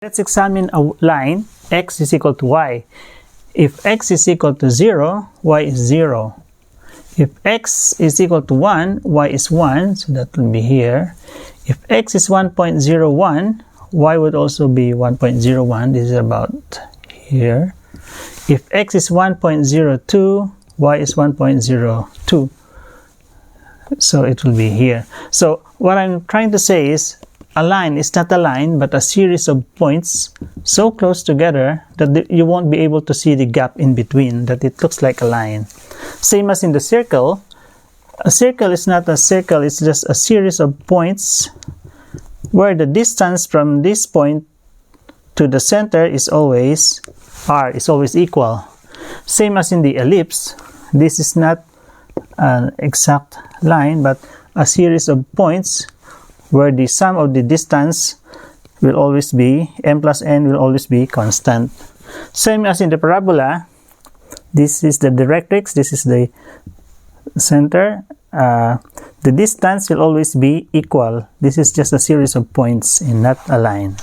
Let's examine a line x is equal to y. If x is equal to 0, y is 0. If x is equal to 1, y is 1, so that will be here. If x is 1.01, y would also be 1.01, this is about here. If x is 1.02, y is 1.02. So it will be here. So what I'm trying to say is, a line is not a line but a series of points so close together that you won't be able to see the gap in between, that it looks like a line. Same as in the circle. A circle is not a circle, it's just a series of points where the distance from this point to the center is always r, is always equal. Same as in the ellipse. This is not an exact line but a series of points where the sum of the distance will always be, m plus n will always be constant. Same as in the parabola, this is the directrix, this is the center. The distance will always be equal. This is just a series of points and not a line.